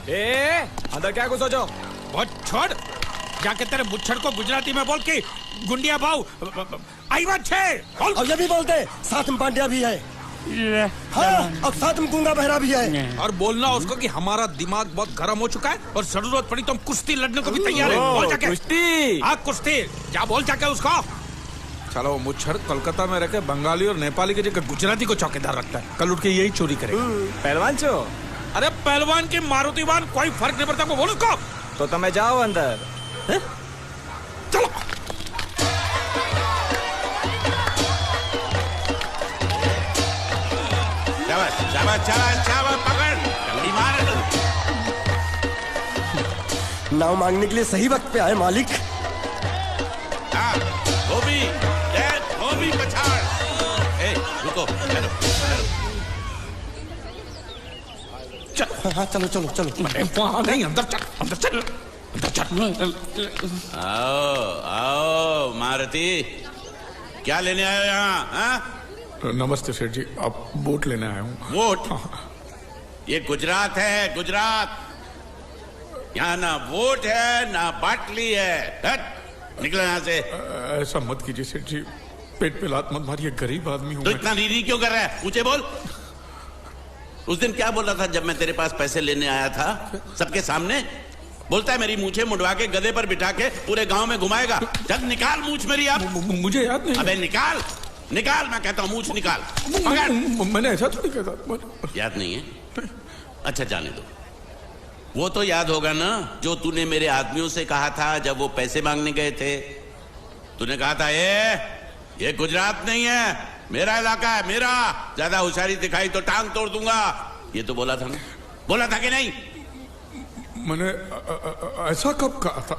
ए, अंदर क्या कुछ सोचो? बहुत छोड़, जाके तेरे मुच्छड़ को गुजराती में बोल के गुंडिया भाव आई बात छे बोल। अब ये भी बोलते साथ में पांड्या भी है। हाँ, अब साथ में गूंगा बहरा भी है। और बोलना उसको कि हमारा दिमाग बहुत गर्म हो चुका है और जरूरत पड़ी तो हम कुश्ती लड़ने को भी तैयार है। बोल जाके कुश्ती। हाँ कुश्ती, क्या बोल जाके उसको। चलो वो मुच्छड़ कोलकाता में रहकर बंगाली और नेपाली की जगह गुजराती को चौकीदार रखता है, कल उठ के यही चोरी करेगा। पहलवान छो? अरे पहलवान की मारुतिवान कोई फर्क नहीं पड़ता, बोल उसको। तो તમે જાઓ અંદર। चलो शाबाश शाबाश शाबाश शाबाश, पकड़ जल्दी मार। नाव मांगने के लिए सही वक्त पे आए मालिक। हाँ, धोबी पछाड़। ए, रुको, चलो, चलो। हाँ चलो चलो चलो। वहाँ नहीं, अंदर चल, अंदर चल, अंदर चल। आओ आओ मारुति, क्या लेने आए हो यहाँ? हाँ? नमस्ते सेठ जी, आप वोट लेने आया हूँ। वोट? ये गुजरात है, गुजरात। यहाँ ना वोट है ना बाटली है। हट, निकलो यहाँ से। ऐसा मत कीजिए सेठ जी, पेट पे लात मत मारिए, गरीब आदमी हूँ तो मैं। इतना रीरी क्यों कर रहा है? मुझे बोल। उस दिन क्या बोल रहा था जब मैं तेरे पास पैसे लेने आया था सबके सामने? बोलता है मेरी मूछें मुंडवा के गधे पर बिठा के पूरे गांव में घुमाएगा। जब निकाल मूछ मेरी अब। मुझे याद नहीं। अबे निकाल निकाल, मैं कहता हूँ मूछ निकाल। मैंने ऐसा थोड़ी कहता। याद नहीं है? अच्छा जाने दो। वो तो याद होगा ना जो तूने मेरे आदमियों से कहा था जब वो पैसे मांगने गए थे। तूने कहा था ये गुजरात नहीं है, मेरा इलाका है, मेरा। ज्यादा होशियारी दिखाई तो टांग तोड़ दूंगा। ये तो बोला था ना? बोला था कि नहीं? मैंने ऐसा कब कहा था?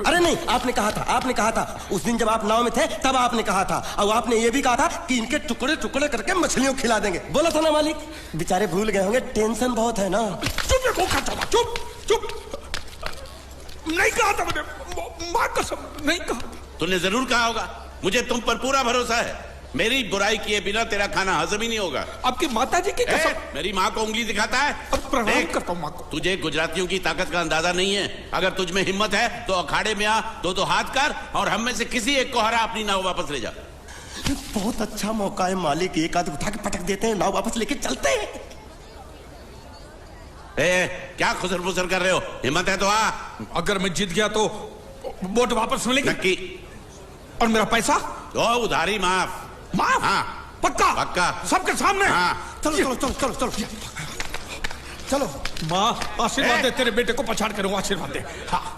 अरे नहीं, आपने कहा था, आपने कहा था। उस दिन जब आप नाव में थे तब आपने कहा था। और आपने ये भी कहा था कि इनके टुकड़े टुकड़े करके मछलियों खिला देंगे। बोला था ना मालिक? बेचारे भूल गए होंगे, टेंशन बहुत है ना। चुप चुप, नहीं कहा था मैंने, मां कसम नहीं कहा। तूने जरूर कहा होगा। मुझे तुम पर पूरा भरोसा है। मेरी बुराई किए बिना तेरा खाना हजम ही नहीं होगा। आपकी माता जी की कसम। मेरी माँ को उंगली दिखाता है। प्रणाम करता हूँ माँ को। तुझे गुजरातियों की ताकत का अंदाजा नहीं है। अगर तुझ में हिम्मत है तो अखाड़े में आ, दो हाथ कर और हम में से किसी एक को हरा अपनी नाव वापस ले जा। बहुत अच्छा मौका है मालिक, एक आध उठा के पटक देते हैं, नाव वापस लेके चलते हैं। क्या खुसर फुसर कर रहे हो? हिम्मत है तो आ। अगर मैं जीत गया तो वोट वापस मिलेगी? नक्की। और मेरा पैसा? तो उधारी माफ। माफ? हाँ पक्का? पक्का, सबके सामने? हाँ। चलो चलो चलो चलो चलो चलो। माँ आशीर्वाद दे, तेरे बेटे को पछाड़ करूंगा, आशीर्वाद दे। हाँ।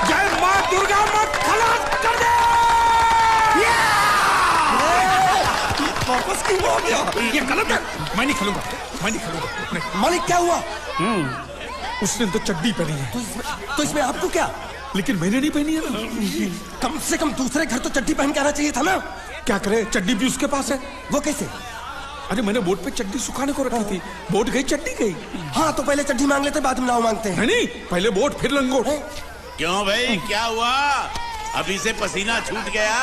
जय माँ दुर्गा, मत खलास कर दे। वापस क्यों हो गया? ये गलत है, मैं नहीं खेलूंगा, मैं नहीं खेलूंगा। नहीं। मालिक क्या हुआ? उसने तो चड्डी पहनी है। तो इसमें आपको क्या? लेकिन मैंने नहीं पहनी है ना। कम से कम दूसरे घर तो चड्डी पहन के आना चाहिए था ना। क्या करे, चड्डी भी उसके पास है। वो कैसे? अरे मैंने बोट पे चड्डी सुखाने को रखी थी, बोट गई चड्डी गई। हाँ तो पहले चड्डी मांग लेते, बाद में नाव मांगते हैं। नहीं, पहले बोट फिर लंगोट। क्यों भाई, क्या हुआ? अभी से पसीना छूट गया?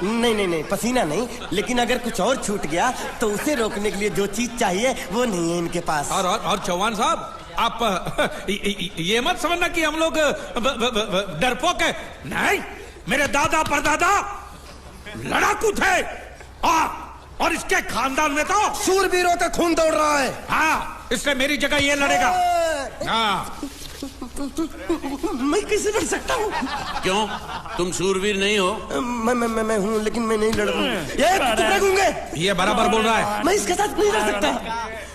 नहीं नहीं नहीं, पसीना नहीं, लेकिन अगर कुछ और छूट गया तो उसे रोकने के लिए जो चीज चाहिए वो नहीं है इनके पास। और चौहान साहब, आप ये मत समझना कि हम लोग डरपोक है। नहीं, मेरे दादा परदादा लड़ाकू थे और इसके खानदान में तो शूरवीरों का खून दौड़ रहा है। हाँ, इसलिए मेरी जगह ये लड़ेगा। हाँ। मैं कैसे लड़ सकता हूँ? क्यों, तुम शूरवीर नहीं हो? मैं हूँ, लेकिन मैं नहीं लड़ रहा हूँ। ये बराबर बोल रहा है। मैं इसके साथ नहीं लड़ सकता।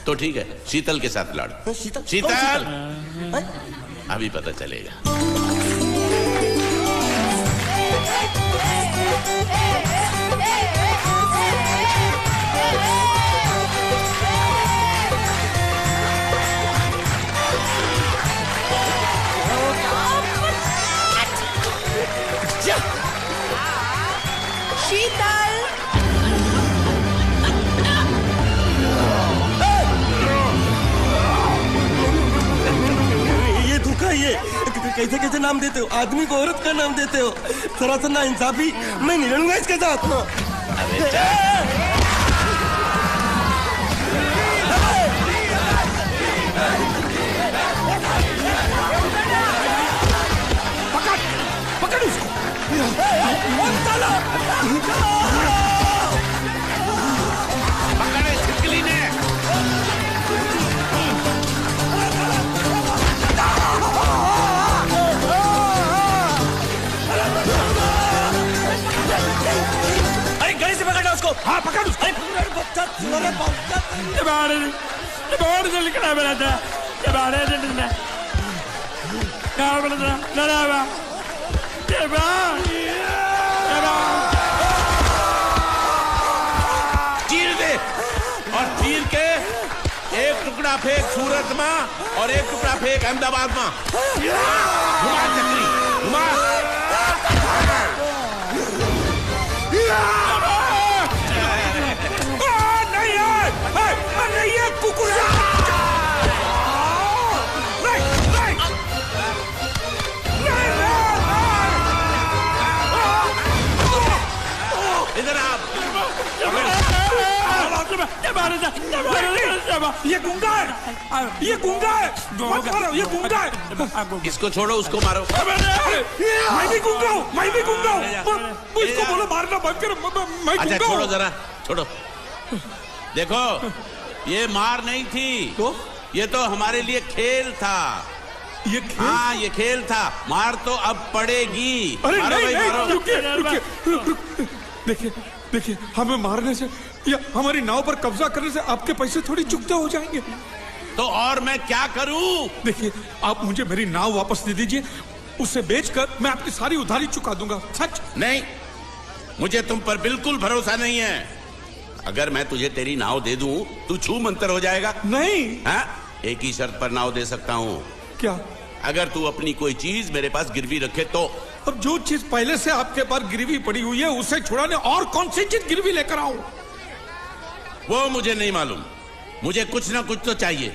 तो ठीक है, शीतल के साथ लड़। शीतल? शीतल, अभी पता चलेगा। शीतल, ये धोखा, ये कैसे कैसे नाम देते हो? आदमी को औरत का नाम देते हो, सरासर ना इंसाफी। मैं नहीं लड़ूंगा इसके साथ। चीर दे और चीर के एक टुकड़ा फेंक सूरत में और एक टुकड़ा फेंक अहमदाबाद में। घुमा चक्री घुमा। नहीं ये कुकुरा इधर आप। ये गुंगा है, ये गुंगा है, मत मारो, ये गुंगा है। इसको छोड़ो उसको मारो। मैं भी गुंगा हूँ, मैं भी गुंगा हूँ। इसको बोलो मारना बंद करो, मैं अच्छा गुंगा छोड़ो हूँ। जरा छोड़ो। देखो ये मार नहीं थी तो ये तो हमारे लिए खेल था। ये खेल? हाँ ये खेल था। मार तो अब पड़ेगी। अरे मारो नहीं भाई, नहीं मारो। रुकिए रुकिए देखिए देखिए हमें मारने से या हमारी नाव पर कब्जा करने से आपके पैसे थोड़ी चुकते हो जाएंगे। तो और मैं क्या करूं? देखिए आप मुझे मेरी नाव वापस दे दीजिए, उसे बेचकर मैं आपकी सारी उधारी चुका दूंगा। सच नहीं मुझे तुम पर बिल्कुल भरोसा नहीं है। अगर मैं तुझे तेरी नाव दे दूं तू छू मंतर हो जाएगा। नहीं। हाँ एक ही शर्त पर नाव दे सकता हूँ। क्या? अगर तू अपनी कोई चीज मेरे पास गिरवी रखे तो। अब जो चीज पहले से आपके पास गिरवी पड़ी हुई है उसे छुड़ाने और कौन सी चीज गिरवी लेकर आऊं? वो मुझे नहीं मालूम। मुझे कुछ ना कुछ तो चाहिए।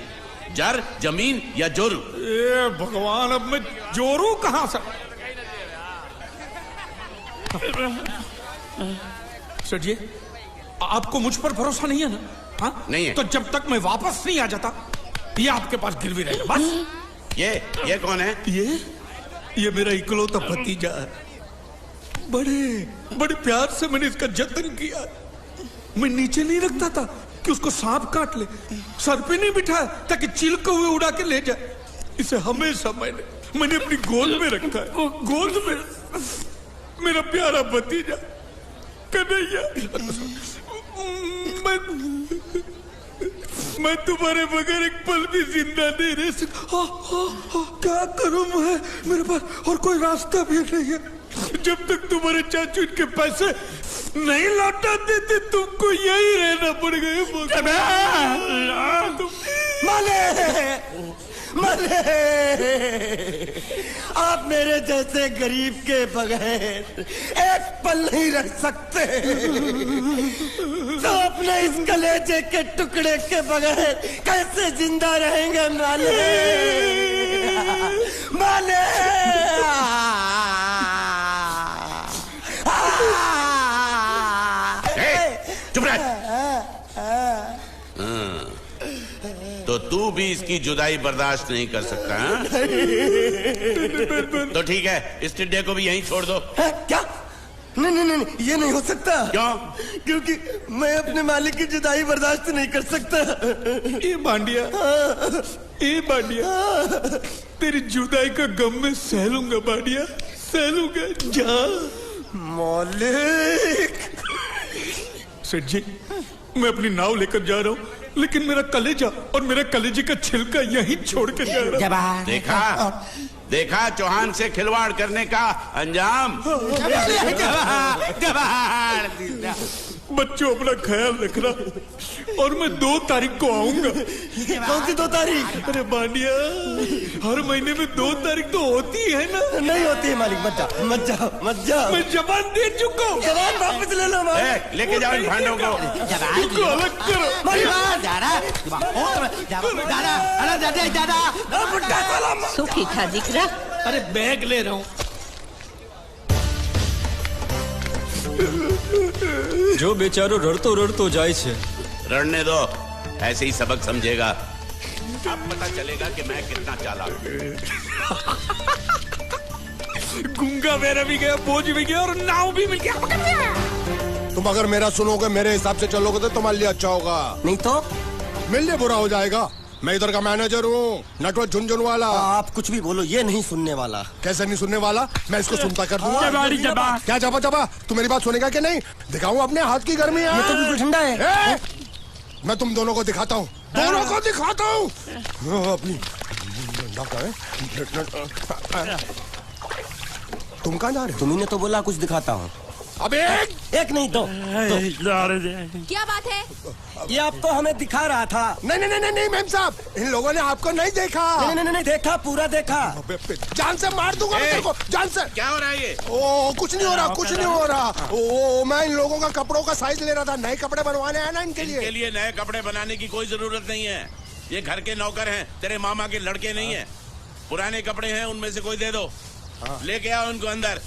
जर जमीन या जोरू। ए भगवान अब मैं जोरू कहां से? सर जी आपको मुझ पर भरोसा नहीं है ना? हाँ नहीं है। तो जब तक मैं वापस नहीं आ जाता ये आपके पास गिरवी रहेगा बस। ये कौन है? ये मेरा इकलौता भतीजा है। बड़े बड़े प्यार से मैंने इसका जतन किया। मैं नीचे नहीं रखता था कि उसको सांप काट ले, सर पे नहीं बिठाया ताकि चिलके हुए उड़ा के ले जाए। इसे हमेशा मैंने अपनी गोद में रखा है। गोद में मेरा प्यारा भतीजा कन्हैया। मैं तुम्हारे बगैर एक पल भी जिंदा नहीं रह सकता। क्या करूं मैं? मेरे पास और कोई रास्ता भी नहीं है। जब तक तुम्हारे चाचू इनके पैसे नहीं लौटा देते तुमको यही रहना पड़ेगा। माले माले आप मेरे जैसे गरीब के बगैर एक पल नहीं रह सकते। तो अपने इस कलेजे के टुकड़े के बगैर कैसे जिंदा रहेंगे माले? माले चुप रह। तो तू भी इसकी जुदाई बर्दाश्त नहीं कर सकता है? तो ठीक है इस टिड्डे को भी यहीं छोड़ दो। क्या? नहीं नहीं नहीं ये नहीं हो सकता। क्यों? क्योंकि मैं अपने मालिक की जुदाई बर्दाश्त नहीं कर सकता। ये बांडिया तेरी जुदाई का गम में सह लूंगा बांडिया, सह लूंगा। जा मालिक। सेठ जी मैं अपनी नाव लेकर जा रहा हूँ लेकिन मेरा कलेजा और मेरे कलेजे का छिलका यहीं छोड़ कर जा रहा हूँ। देखा चौहान से खिलवाड़ करने का अंजाम। बच्चों अपना ख्याल रखना और मैं 2 तारीख को आऊंगा। कौन सी 2 तारीख? अरे बांडिया हर महीने में 2 तारीख तो होती है ना? नहीं होती है मालिक। मत जाओ मत जाओ मत जाओ। मैं जबान दे चुका हूँ। जवान वापस ले लो मालिक। लेके जाओ इन भांडों को। इनको अलग करो। सुखी खा जिक्रा। अरे बैग ले रहा हूँ। जो बेचारो रड़तो रड़तो जाए छे। रड़ने दो ऐसे ही सबक समझेगा। अब पता चलेगा कि मैं कितना चालाक हूं। गुंगा मेरा भी गया, बोझ भी गया और नाव भी मिल गया। तुम अगर मेरा सुनोगे मेरे हिसाब से चलोगे तो तुम्हारे लिए अच्छा होगा। नहीं तो मेरे लिए बुरा हो जाएगा। मैं इधर का मैनेजर हूँ, नटवर झुनझुन वाला। आप कुछ भी बोलो ये नहीं सुनने वाला। कैसे नहीं सुनने वाला? मैं इसको सुनता कर दूंगा। क्या जबा जबा? तू मेरी बात सुनेगा कि नहीं? दिखाऊं अपने हाथ की गर्मी? ये तो बिल्कुल ठंडा है। मैं तुम दोनों को दिखाता हूँ, दोनों को दिखाता हूँ। अपनी तुम कहाँ जा रहे हो? तुम्ही ने तो बोला कुछ दिखाता हूँ। अब एक नहीं दो। क्या बात है? ये आपको हमें दिखा रहा था। नहीं नहीं नहीं नहीं मैम साहब, इन लोगों ने आपको नहीं देखा। नहीं देखा, पूरा देखा। जान से मार दूंगा मैं तेरे को, जान से। क्या हो रहा है ये? ओ कुछ नहीं हो रहा, कुछ नहीं हो रहा। ओ मैं इन लोगों का कपड़ों का साइज ले रहा था, नए कपड़े बनवाने आया ना इनके लिए। इनके लिए नए कपड़े बनाने की कोई जरूरत नहीं है। ये घर के नौकर हैं, तेरे मामा के लड़के नहीं है। पुराने कपड़े हैं, उनमें से कोई दे दो। लेके आओ उनको अंदर।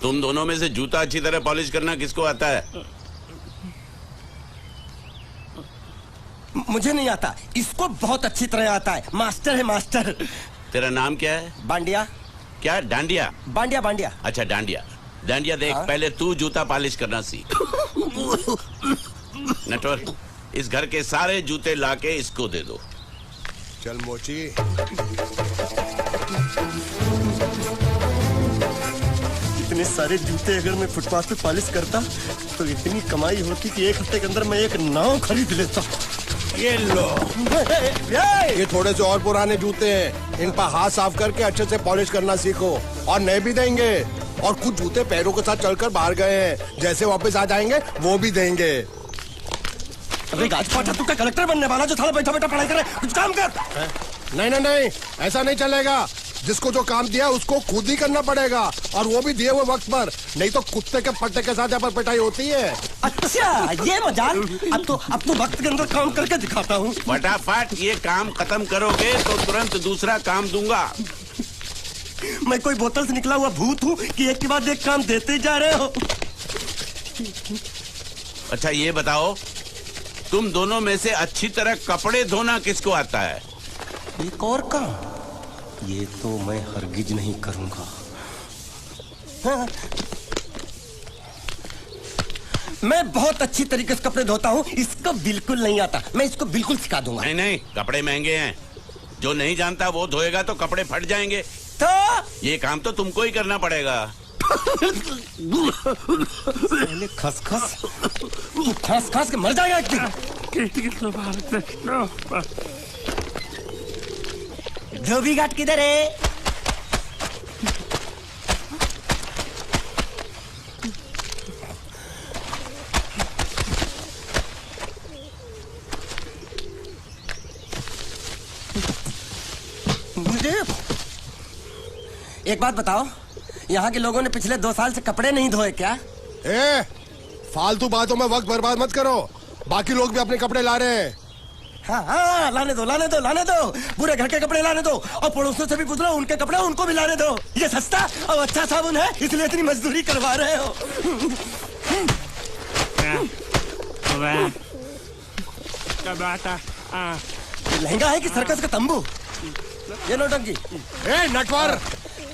तुम दोनों में से जूता अच्छी तरह पॉलिश करना किसको आता है? मुझे नहीं आता, इसको बहुत अच्छी तरह आता है। मास्टर है मास्टर। तेरा नाम क्या है? बांडिया। क्या? डांडिया? बांडिया बांडिया। अच्छा डांडिया। डांडिया देख, पहले तू जूता पॉलिश करना सीख। नटवर, इस घर के सारे जूते लाके इसको दे दो। चल मोची। इतने सारे जूते अगर मैं फुटपाथ पे पॉलिश करता तो इतनी कमाई होती कि 1 हफ्ते के अंदर मैं एक नाव खरीद लेता। ये लो, ये थोड़े से और पुराने जूते हैं, इन पर हाथ साफ करके अच्छे से पॉलिश करना सीखो। और नए भी देंगे, और कुछ जूते पैरों के साथ चलकर बाहर गए हैं, जैसे वापस आ जाएंगे वो भी देंगे। अरे गाजपाटा, तू क्या कलेक्टर बनने वाला जो साला बैठा बैठा पढ़ाई करे? कुछ काम कर। नहीं नहीं नहीं, ऐसा नहीं चलेगा। जिसको जो काम दिया उसको खुद ही करना पड़ेगा, और वो भी दिए हुए वक्त पर, नहीं तो कुत्ते के पट्टे के साथ यहाँ पर पिटाई होती है। अच्छा ये मजाल। अब तो वक्त के अंदर काम करके दिखाता हूँ। फटाफट ये काम खत्म करोगे तो तुरंत दूसरा काम दूंगा। मैं कोई बोतल से निकला हुआ भूत हूँ कि एक के बाद एक काम देते जा रहे हो? अच्छा ये बताओ, तुम दोनों में से अच्छी तरह कपड़े धोना किसको आता है? एक और काम? ये तो मैं हरगिज नहीं करूंगा। हाँ। मैं बहुत अच्छी तरीके से कपड़े धोता हूँ, इसको बिल्कुल नहीं आता। मैं इसको बिल्कुल सिखा दूंगा। नहीं नहीं, कपड़े महंगे हैं, जो नहीं जानता वो धोएगा तो कपड़े फट जाएंगे। तो ये काम तो तुमको ही करना पड़ेगा। खसखस, तू खस खस के मर जाएगा एक दिन। धोबी घाट किधर है? एक बात बताओ, यहाँ के लोगों ने पिछले 2 साल से कपड़े नहीं धोए क्या? फालतू बातों में वक्त बर्बाद मत करो, बाकी लोग भी अपने कपड़े ला रहे हैं। हाँ, लाने दो। पूरे घर के कपड़े लाने दो, और पड़ोसियों से भी पूछ लो, उनके कपड़े उनको भी लाने दो। ये सस्ता और अच्छा साबुन है, इसलिए इतनी मजदूरी करवा रहे हो। लहंगा है कि सर्कस का तंबू? ये नौटंकी। नटवर,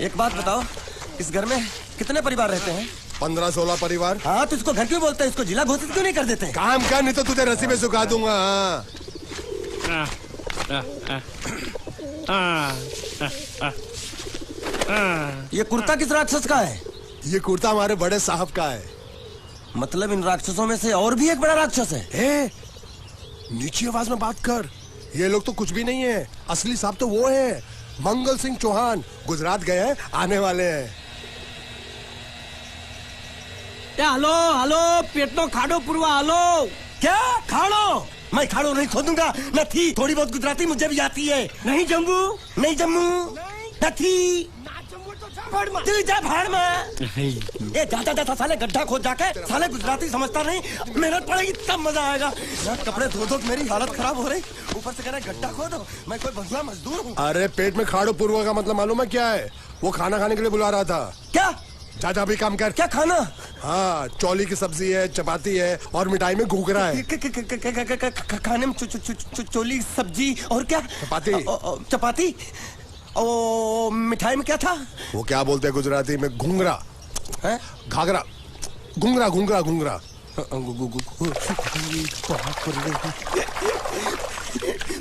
एक बात बताओ, इस घर में कितने परिवार रहते हैं? 15-16 परिवार। हाँ, तो इसको घर क्यों बोलते हैं? इसको जिला घोषित क्यों नहीं कर देते? काम कर, नहीं तो तुझे रस्सी में सुखा दूंगा। ये कुर्ता किस राक्षस का है? ये कुर्ता हमारे बड़े साहब का है। मतलब इन राक्षसों में से और भी एक बड़ा राक्षस है? नीची आवाज में बात कर, ये लोग तो कुछ भी नहीं है। असली साहब तो वो है, मंगल सिंह चौहान, गुजरात गए हैं, आने वाले हैं। हेलो, पेट नो खाड़ो पुरवा। हेलो, क्या खाड़ो? मैं खाड़ो नहीं खोदूंगा। न थी, थोड़ी बहुत गुजराती मुझे भी आती है। नहीं जम्मू, न थी। तू जा भाड़ में। ये जाता साले गड्ढा खोद जाके, साले गुजराती समझता नहीं। मेहनत पड़ेगी तब मजा आएगा। कपड़े धो धो मेरी हालत खराब हो रही, ऊपर से कह रहा गड्ढा खोदो। मैं कोई बंगला मजदूर हूँ? अरे पेट में खाड़ो पूर्वा का मतलब मालूम है क्या है? वो खाना खाने के लिए बुला रहा था। क्या? चाचा भी काम कर। क्या खाना? हाँ, चौली की सब्जी है, चपाती है, और मिठाई में घूघरा है। खाने में चोली सब्जी और क्या? चपाती। ओ, मिठाई में क्या था? वो क्या बोलते हैं गुजराती में? घूंघरा है, घाघरा, घूंघरा।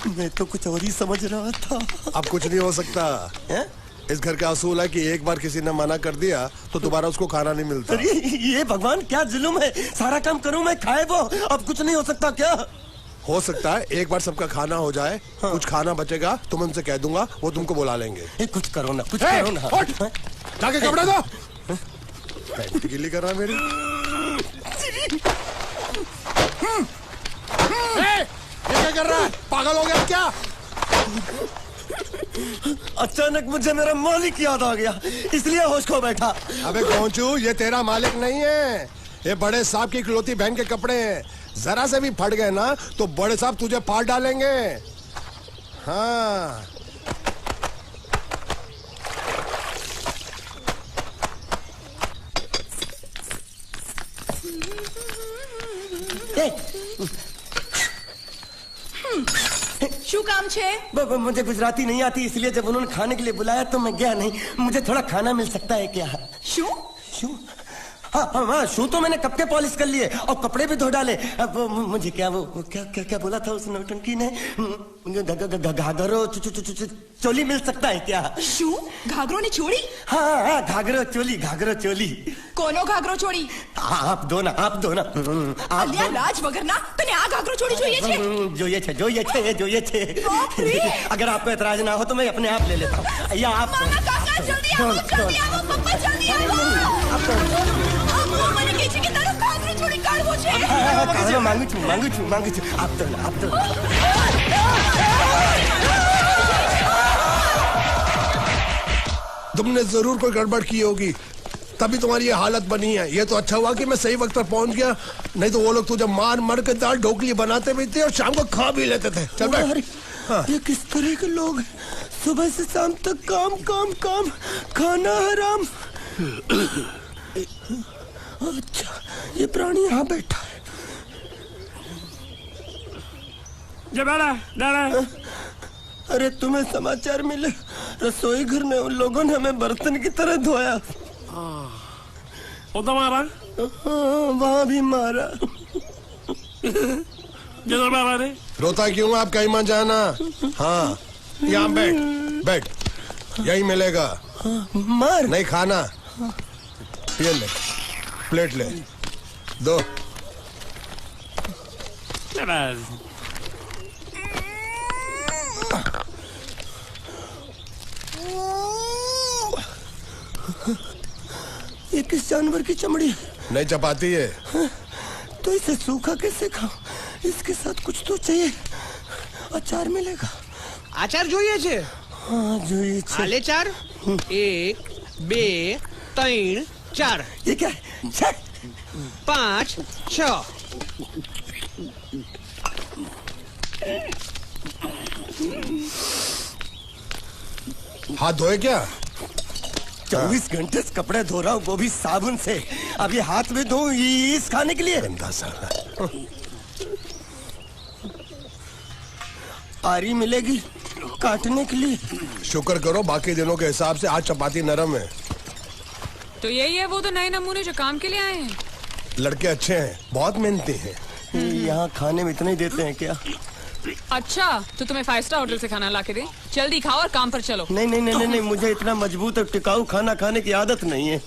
मैं तो कुछ और ही समझ रहा था। अब कुछ नहीं हो सकता है? इस घर का असूल है कि एक बार किसी ने मना कर दिया तो दोबारा उसको खाना नहीं मिलता। अरे ये भगवान क्या जुल्म है, सारा काम करूं मैं, खाए वो, अब कुछ नहीं हो सकता क्या? हो सकता है एक बार सबका खाना हो जाए, हाँ। कुछ खाना बचेगा तो मैं उनसे कह दूंगा, वो तुमको बुला लेंगे। कुछ करो ना, कुछ करो ना। जाके कपड़े दो। पैंट गीली कर रहा है मेरी। ये क्या कर रहा है, पागल हो गया क्या? अचानक मुझे मेरा मालिक याद आ गया, इसलिए होश खो बैठा। अबे गोंचू, ये तेरा मालिक नहीं है, ये बड़े साहब की इकलौती बहन के कपड़े हैं। जरा से भी फट गए ना तो बड़े साहब तुझे फाड़ डालेंगे। हाँ। શું કામ છે? मुझे गुजराती नहीं आती, इसलिए जब उन्होंने खाने के लिए बुलाया तो मैं गया नहीं। मुझे थोड़ा खाना मिल सकता है क्या? શું? शू? हाँ, शू तो मैंने कब के पॉलिश कर लिए और कपड़े भी धो डाले। अब मुझे क्या वो क्या क्या क्या बोला था उस नौटंकी ने? घाघरो चोली मिल सकता है क्या? શું? ઘાઘરો ને ચોળી? हाँ, घाघरो चोली। કોનો ઘાઘરો ચોળી? आप दो ना। અલ્યા લાજ વગરના તને આ ઘાઘરો ચોળી જોઈએ છે? જોઈએ છે। बाप रे! अगर आपको एतराज ना हो तो मैं अपने आप ले लेता हूँ, या आप। મામા કાકા જલ્દી આવો પપ્પા જલ્દી આવો। અમ્મા મને કહે છે કે તારો ઘાઘરો ચોળી કાઢવો છે। मांगू छू। आप तो तुमने जरूर कोई गड़बड़ की होगी, तभी तुम्हारी ये हालत बनी है। ये तो अच्छा हुआ कि मैं सही वक्त पर पहुंच गया, नहीं तो वो लोग तुझे मार के दाल ढोकली बनाते भी थे और शाम को खा भी लेते थे। चल बैठ। हाँ। ये किस तरह के लोग हैं? सुबह से शाम तक काम, खाना हराम। अच्छा, ये प्राणी यहाँ बैठा है। अरे तुम्हें समाचार मिले? रसोई घर में उन लोगों ने हमें बर्तन की तरह धोया। मारा? वहाँ भी मारा। रोता क्यों? आप कहीं मत जाना। हाँ, यहाँ बैठ, यही मिलेगा। मार नहीं खाना, ये ले, प्लेट ले, दो। ये किस जानवर की चमड़ी है? नहीं चपाती है। तो इसे सूखा कैसे खाऊं? इसके साथ कुछ तो चाहिए। अचार मिलेगा? आचार જોઈએ છે? हाँ જોઈએ છે। आले चार? 1 2 3 4। ये क्या है? 5 6। हाथ धोए क्या? 24 घंटे से कपड़े धो रहा हूँ, वो भी साबुन से। अब ये हाथ में धो इस खाने के लिए? गंदा साला। आरी मिलेगी काटने के लिए? शुक्र करो बाकी दिनों के हिसाब से आज चपाती नरम है। तो यही है वो तो नए नमूने जो काम के लिए आए हैं। लड़के अच्छे हैं, बहुत मेहनती हैं। यहाँ खाने में इतना ही देते हैं क्या? अच्छा, तो तुम्हें 5 स्टार होटल से खाना ला के दे? जल्दी खाओ और काम पर चलो। नहीं, मुझे इतना मजबूत और टिकाऊ खाना खाने की आदत नहीं है।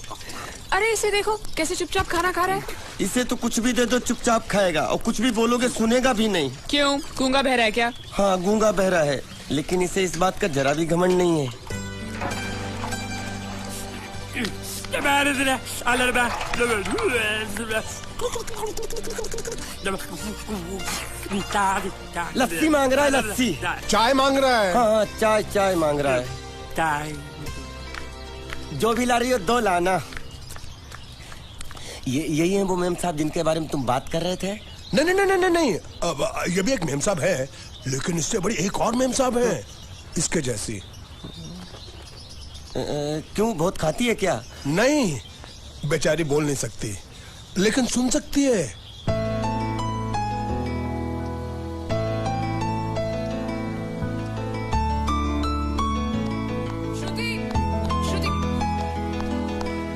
अरे इसे देखो कैसे चुपचाप खाना खा रहा है। इसे तो कुछ भी दे दो चुपचाप खाएगा, और कुछ भी बोलोगे सुनेगा भी नहीं। क्यों, गूंगा बहरा है क्या? हाँ, गूंगा बहरा है, लेकिन इसे इस बात का जरा भी घमंड नहीं है। लस्सी मांग रहा है, लस्सी। चाय मांग रहा है। हाँ, चाय मांग रहा है। जो भी ला रही हो 2 लाना। यही है वो मेम साहब जिनके बारे में तुम बात कर रहे थे? नहीं। अब ये भी एक मेम साहब है, लेकिन इससे बड़ी एक और मेम साहब है, इसके जैसी। क्यों, बहुत खाती है क्या? नहीं, बेचारी बोल नहीं सकती, लेकिन सुन सकती है।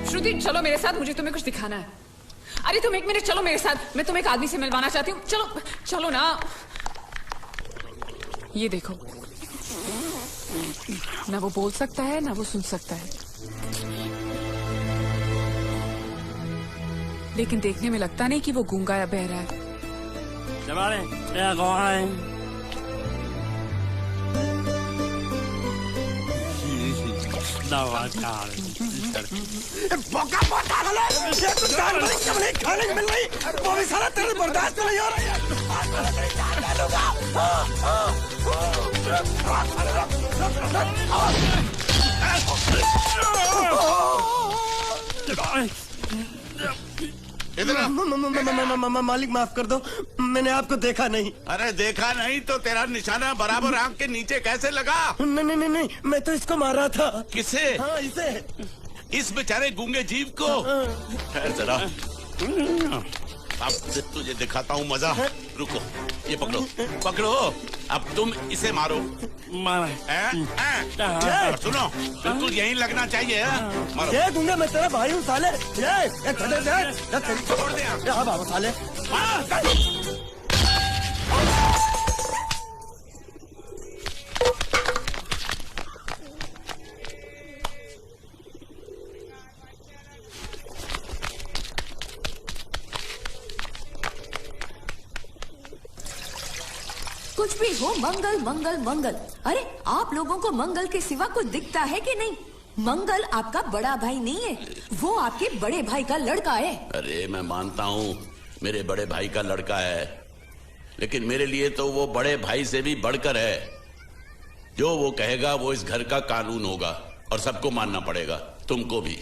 श्रुति, चलो मेरे साथ, मुझे तुम्हें कुछ दिखाना है। अरे तुम 1 मिनट चलो मेरे साथ, मैं तुम्हें एक आदमी से मिलवाना चाहती हूँ। चलो ना। ये देखो। ना वो बोल सकता है ना वो सुन सकता है, लेकिन देखने में लगता नहीं कि वो गूंगा या बहरा है। खाने को मिल रही वो भी सारा तेरे बर्दाश्त नहीं हो रही है। मालिक माफ कर दो, मैंने आपको देखा नहीं। अरे देखा नहीं तो तेरा निशाना बराबर आंख के नीचे कैसे लगा? नहीं नहीं नहीं, मैं तो इसको मारा था। किसे? हाँ, इसे। इस बेचारे गूंगे जीव को? ठहर जरा, अब तुझे दिखाता हूँ मजा। रुको, ये पकड़ो पकड़ो, अब तुम इसे मारो। सुनो, बिल्कुल यहीं लगना चाहिए। मारो। ये दूंगा, मैं तेरा भाई हूँ साले। छोड़ दे। हाँ बाबू साले। कुछ भी हो, मंगल मंगल मंगल। अरे आप लोगों को मंगल के सिवा कुछ दिखता है कि नहीं? मंगल आपका बड़ा भाई नहीं है, वो आपके बड़े भाई का लड़का है। अरे मैं मानता हूँ मेरे बड़े भाई का लड़का है, लेकिन मेरे लिए तो वो बड़े भाई से भी बढ़कर है। जो वो कहेगा वो इस घर का कानून होगा और सबको मानना पड़ेगा, तुमको भी।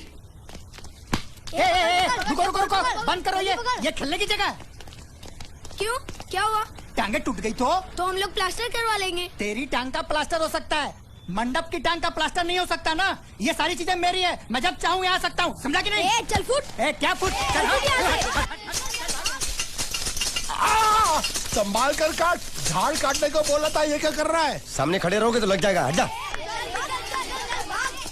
रुको रुको रुको, बंद करो ये खेलने की जगह। क्यों, क्या हुआ? टांगे टूट गई तो हम लोग प्लास्टर करवा लेंगे। तेरी टांग का प्लास्टर हो सकता है, मंडप की टांग का प्लास्टर नहीं हो सकता ना। ये सारी चीजें मेरी है, मैं जब चाहूँ यहाँ आ सकता हूँ, समझा कि नहीं? चल फुट। क्या फुट? संभाल कर काट, झाड़ काटने को बोला था, ये क्या कर रहा है? सामने खड़े रहोगे तो लग जाएगा। हट जा।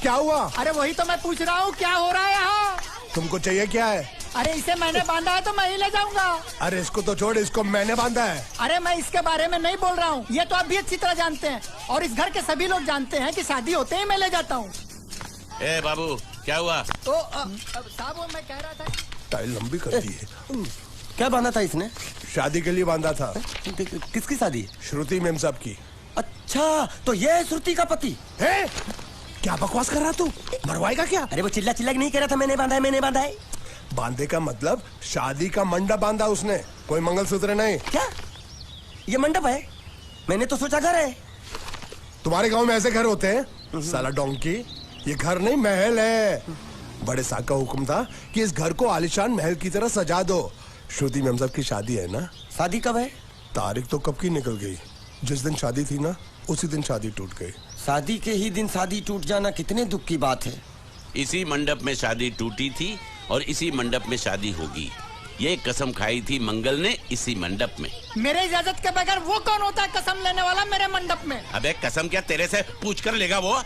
क्या हुआ? अरे वही तो मैं पूछ रहा हूँ, क्या हो रहा है यहाँ? तुमको चाहिए क्या है? अरे इसे मैंने बांधा है तो मैं ही ले जाऊंगा। अरे इसको तो छोड़, इसको मैंने बांधा है। अरे मैं इसके बारे में नहीं बोल रहा हूँ, ये तो आप भी अच्छी तरह जानते हैं और इस घर के सभी लोग जानते हैं कि शादी होते ही मैं ले जाता हूँ। ए बाबू, क्या हुआ? तो साहब मैं कह रहा था, टाइल लंबी कर दी है। क्या बांधा था इसने? शादी के लिए बांधा था। किसकी शादी? श्रुति मेम साहब की। अच्छा, तो ये है श्रुति का पति है? क्या बकवास कर रहा तू? मरवाएगा क्या? अरे वो चिल्ला चिल्ला नहीं कह रहा था मैंने बांधा है, मैंने बांधा है। बांधे का मतलब शादी का मंडप बांधा उसने, कोई मंगलसूत्र नहीं। क्या ये मंडप है? मैंने तो सोचा घर है। तुम्हारे गांव में ऐसे घर होते हैं साला डोंकी? ये घर नहीं, महल है। बड़े साहब का हुक्म था कि इस घर को आलीशान महल की तरह सजा दो। श्रुति मेम साहब की शादी है ना? शादी कब है? तारीख तो कब की निकल गई। जिस दिन शादी थी ना, उसी दिन शादी टूट गई। शादी के ही दिन शादी टूट जाना कितने दुख की बात है। इसी मंडप में शादी टूटी थी और इसी मंडप में शादी होगी। ये कसम खाई थी मंगल ने इसी मंडप में। मेरे इजाजत के बगैर वो कौन होता है कसम लेने वाला मेरे मंडप में? अबे कसम क्या तेरे से पूछ कर लेगा वो?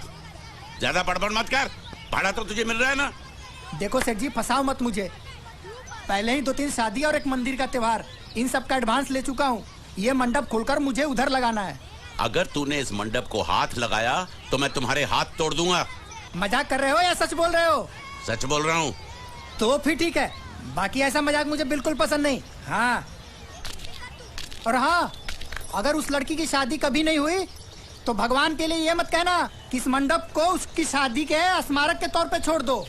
ज्यादा बड़बड़ मत कर, भाड़ा तो तुझे मिल रहा है ना। देखो सेठ जी, फंसाओ मत मुझे। पहले ही 2-3 शादी और एक मंदिर का त्योहार, इन सब का एडवांस ले चुका हूँ। ये मंडप खोलकर मुझे उधर लगाना है। अगर तूने इस मंडप को हाथ लगाया तो मैं तुम्हारे हाथ तोड़ दूंगा। मजाक कर रहे हो या सच बोल रहे हो? सच बोल रहा हूँ। तो फिर ठीक है, बाकी ऐसा मजाक मुझे बिल्कुल पसंद नहीं। हाँ, और हाँ, अगर उस लड़की की शादी कभी नहीं हुई तो भगवान के लिए ये मत कहना कि इस मंडप को उसकी शादी के स्मारक के तौर पे छोड़ दो।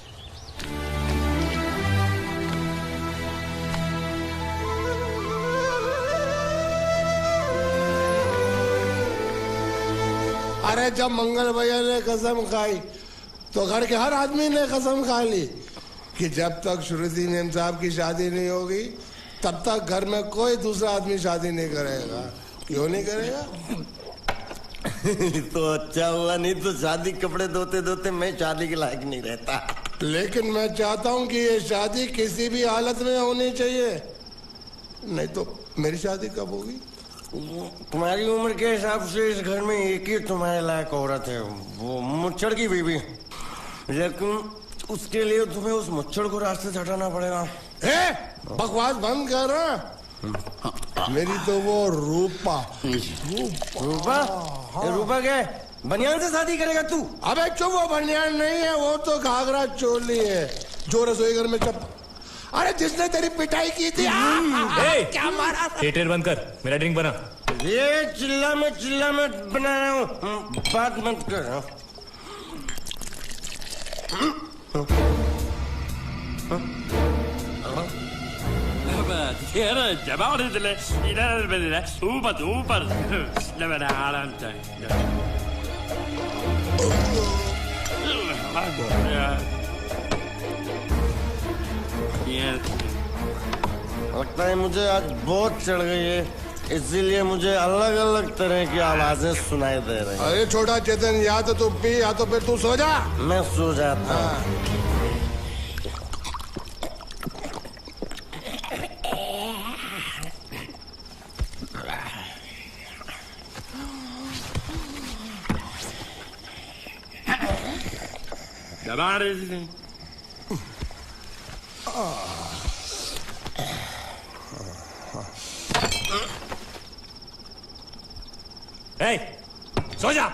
अरे जब मंगल भैया ने कसम खाई तो घर के हर आदमी ने कसम खा ली कि जब तक श्रुति मेम साहब की शादी नहीं होगी तब तक घर में कोई दूसरा आदमी शादी नहीं करेगा। क्यों नहीं करेगा? तो अच्छा हुआ, नहीं तो शादी कपड़े धोते धोते मैं शादी के लायक नहीं रहता। लेकिन मैं चाहता हूँ कि ये शादी किसी भी हालत में होनी चाहिए, नहीं तो मेरी शादी कब होगी? तुम्हारी उम्र के हिसाब से इस घर में एक ही तुम्हारे लायक औरत है, वो मुच्छड़ की बीवी। लेकिन उसके लिए तुम्हें उस मुच्छड़ को रास्ते से हटाना पड़ेगा। बकवास बंद कर रहा। मेरी तो वो रूपा। रूपा? रूपा क्या? बनियान से शादी करेगा तू? अबे चुप, वो बनियान नहीं है, वो तो घाघरा चोली है जो रसोई घर में अरे जिसने तेरी पिटाई की थी। क्या मारा? थिएटर बंद कर, मेरा ड्रिंक बना। ये चिल्ला मत बना रहा हूँ, बात मत कर। लगता है मुझे आज बहुत चढ़ गई है, इसीलिए मुझे अलग अलग तरह की आवाजें सुनाई दे रही हैं। अरे छोटा चेतन, या तो तू पी या तो फिर तू सो जा। मैं सो जाता हूँ। सो जा।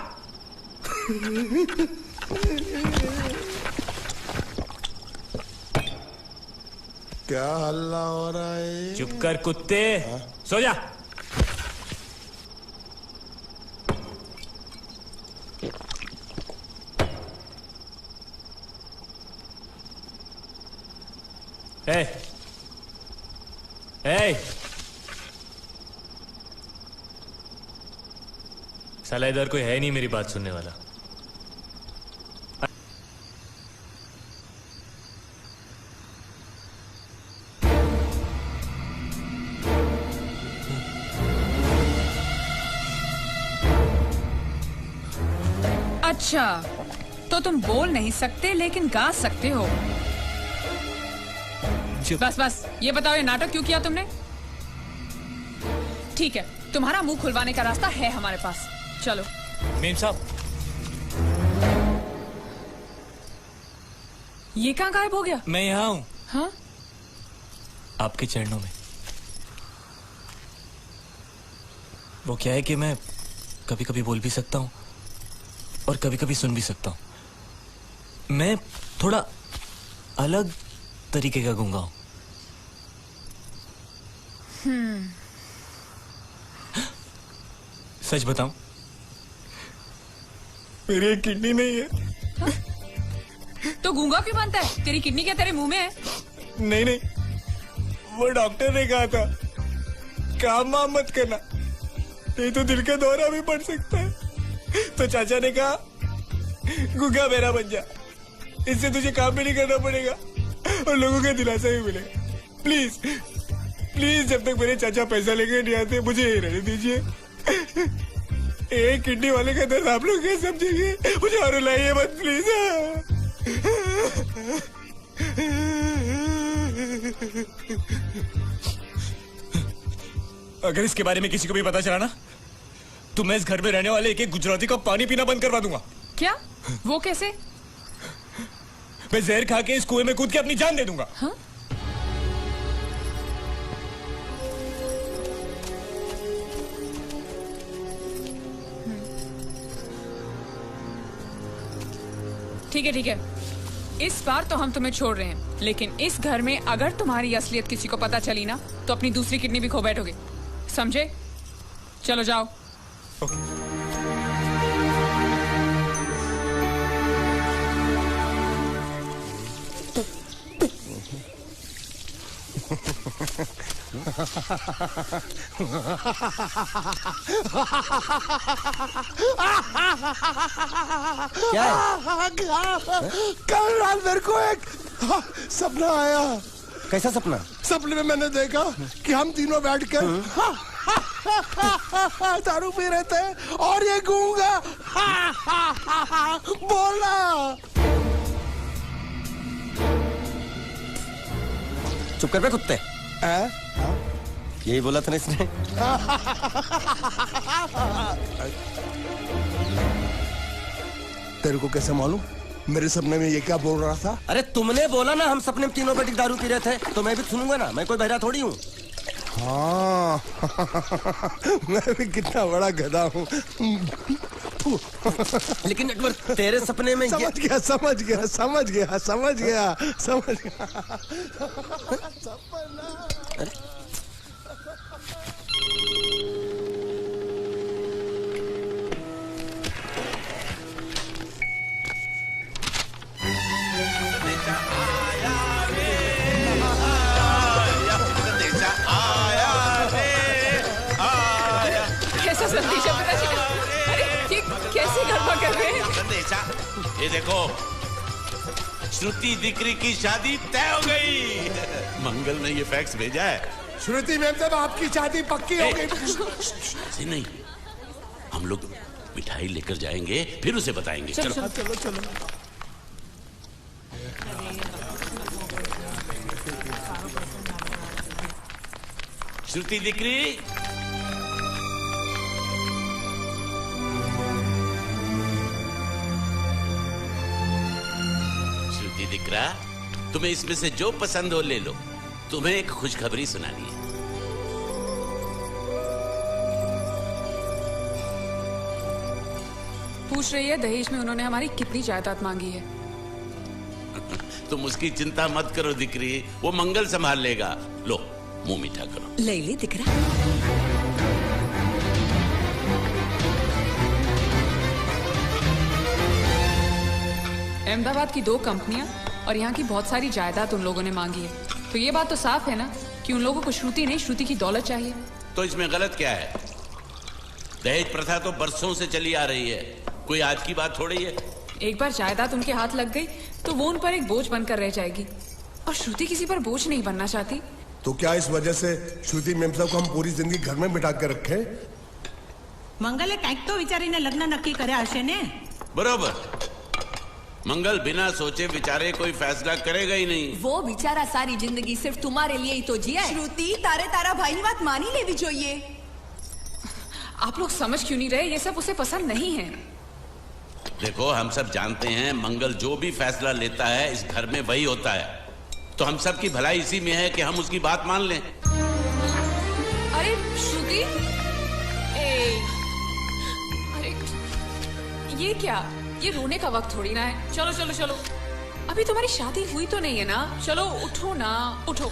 क्या हल्ला हो रहा है? चुप कर कुत्ते, सो जा। ए, साला इधर कोई है नहीं मेरी बात सुनने वाला। अच्छा, तो तुम बोल नहीं सकते लेकिन गा सकते हो। बस ये बताओ, ये नाटक क्यों किया तुमने? ठीक है, तुम्हारा मुंह खुलवाने का रास्ता है हमारे पास, चलो। मेम साहब, ये कहाँ गायब हो गया? मैं यहाँ हूँ। हाँ? आपके चरणों में। वो क्या है कि मैं कभी कभी बोल भी सकता हूँ और कभी कभी सुन भी सकता हूँ। मैं थोड़ा अलग तरीके का गूंगा हूँ। सच बताऊं, मेरी एक किडनी नहीं है। हाँ? तो गूंगा क्यों बनता है? तेरी किडनी क्या तेरे मुंह में है? नहीं, वो डॉक्टर ने कहा था काम वाम मत करना, नहीं तो दिल का दौरा भी पड़ सकता है। तो चाचा ने कहा गूंगा मेरा बन जा, इससे तुझे काम भी नहीं करना पड़ेगा और लोगों का दिलासा भी मिलेगा। प्लीज प्लीज, जब तक मेरे चाचा पैसा लेके नहीं आते मुझे यही रहने दीजिए। एक किडनी वाले का दर्द आप लोग क्या समझेंगे? मुझे और रुलाइए मत प्लीज। अगर इसके बारे में किसी को भी पता चला ना, तो मैं इस घर में रहने वाले एक गुजराती का पानी पीना बंद करवा दूंगा। क्या? वो कैसे? मैं जहर खा के इस कुएं में कूद के अपनी जान दे दूंगा। हाँ? ठीक है, इस बार तो हम तुम्हें छोड़ रहे हैं, लेकिन इस घर में अगर तुम्हारी असलियत किसी को पता चली ना, तो अपनी दूसरी किडनी भी खो बैठोगे, समझे? चलो जाओ। क्या है? कल रात मेरे को एक सपना आया। कैसा सपना? सपने में मैंने देखा कि हम तीनों बैठकर दारू पी रहे थे और ये गूंगा बोला। चुप कर बे कुत्ते। यही बोला था ना इसने। तेरे को कैसे मालूम मेरे सपने में ये क्या बोल रहा था? अरे तुमने बोला ना हम सपने में तीनों बैठ दारू पी रहे थे, तो मैं भी सुनूंगा ना, मैं कोई बहरा थोड़ी हूँ। हाँ मैं भी कितना बड़ा गधा हूँ। लेकिन नेटवर्क तेरे सपने में ये समझ गया कैसा संदेशा पिताजी का? अरे ये कैसे गड़बड़ कर रहे हैं? संदेशा, ये देखो, श्रुति दिकरी की शादी तय हो गई। मंगल ने ये फैक्स भेजा है। श्रुति मैम साहब आपकी शादी पक्की हो गई। ऐसे नहीं, हम लोग मिठाई लेकर जाएंगे, फिर उसे बताएंगे। चलो चलो श्रुति दिकरी, श्रुति दिकरा, तुम्हें इसमें से जो पसंद हो ले लो। तुम्हें एक खुशखबरी सुनानी है। पूछ रही है दहेज में उन्होंने हमारी कितनी जायदाद मांगी है। तुम उसकी चिंता मत करो दिकरी, वो मंगल संभाल लेगा। लो मुंह मीठा करो। ले ले दिख रहा। अहमदाबाद की 2 कंपनियां और यहाँ की बहुत सारी जायदाद उन लोगों ने मांगी है। तो ये बात तो साफ है ना कि उन लोगों को श्रुति नहीं, श्रुति की दौलत चाहिए। तो इसमें गलत क्या है? दहेज प्रथा तो बरसों से चली आ रही है, कोई आज की बात थोड़ी है। एक बार जायदाद उनके हाथ लग गई तो वो उन पर एक बोझ बनकर रह जाएगी, और श्रुति किसी पर बोझ नहीं बनना चाहती। तो क्या इस वजह से श्रुति मैम साहब को हम पूरी जिंदगी घर में बिठा के रखे? મંગલે કંઈક તો વિચારીને લગ્ન નક્કી કર્યા હશે ને? बरोबर, मंगल बिना सोचे विचारे कोई फैसला करेगा ही नहीं। वो बेचारा सारी जिंदगी सिर्फ तुम्हारे लिए ही तो जिया है। શ્રુતિ તારે તારા ભાઈની વાત માની લેવી જોઈએ। आप लोग समझ क्यों नहीं रहे? ये सब उसे पसंद नहीं है। देखो, हम सब जानते हैं मंगल जो भी फैसला लेता है इस घर में वही होता है। तो हम सब की भलाई इसी में है कि हम उसकी बात मान लें। अरे श्रुति, अरे ये क्या? ये रोने का वक्त थोड़ी ना है। चलो चलो चलो, अभी तुम्हारी शादी हुई तो नहीं है ना? चलो उठो ना, उठो।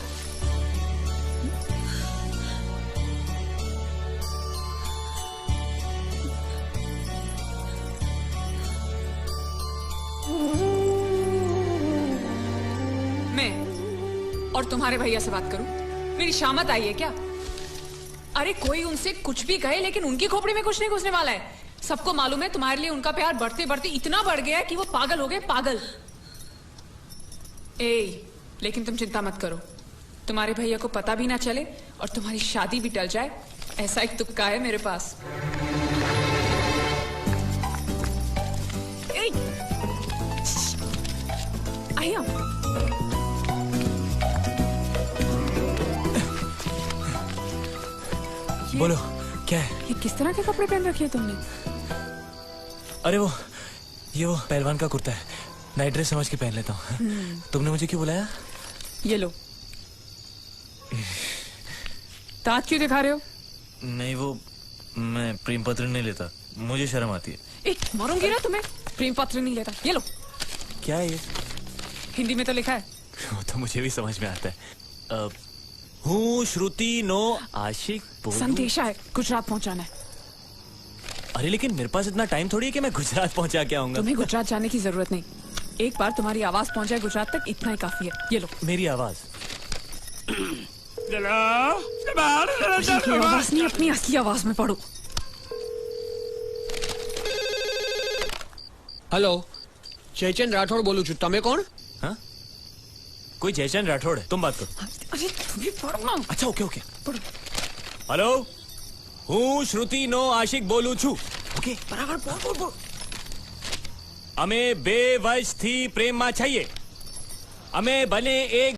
मैं और तुम्हारे भैया से बात करूं? मेरी शामत आई है क्या? अरे कोई उनसे कुछ भी कहे, लेकिन उनकी खोपड़ी में कुछ नहीं घुसने वाला है। सबको मालूम है तुम्हारे लिए उनका प्यार बढ़ते बढ़ते इतना बढ़ गया है कि वो पागल हो गए, पागल। लेकिन तुम चिंता मत करो, तुम्हारे भैया को पता भी ना चले और तुम्हारी शादी भी टल जाए, ऐसा एक तुक्का है मेरे पास। आइए, बोलो क्या है? ये किस तरह के कपड़े पहन रखे हैं तुमने? अरे वो पहलवान का कुर्ता है, नाइट ड्रेस समझ के पहन लेता हूँ। तुमने मुझे क्यों बुलाया? ये लो। दांत क्यों दिखा रहे हो? नहीं, वो मैं प्रेम पत्र नहीं लेता, मुझे शर्म आती है। मारूंगी ना तुम्हें। प्रेम पत्र नहीं लेता, ये लो। क्या है ये? हिंदी में तो लिखा है। वो तो मुझे भी समझ में आता है। हूँ श्रुति नो आशिक बोलूं। संदेशा है, गुजरात पहुंचाना है। अरे लेकिन मेरे पास इतना टाइम थोड़ी है कि मैं गुजरात पहुंचा के आऊंगा। तुम्हें गुजरात जाने की जरूरत नहीं, एक बार तुम्हारी आवाज पहुंचाए गुजरात तक, इतना ही काफी है। ये लो। मेरी आवाज? आवाज नहीं, अपनी असली आवाज में पढ़ो। हेलो, जयचंद राठौड़ बोलू छू, तमे कोण? हाँ, कोई जयचंद राठौड़ है, तुम बात करो। अरे तुम्हें पढ़ो ना। अच्छा ओके ओके पढ़ो। हेलो, हूँ श्रुति नो आशिक बोलू छू। ओके बराबर बोल बोल बोल। અમે બે વર્ષથી પ્રેમમાં છીએ. અમે બને એક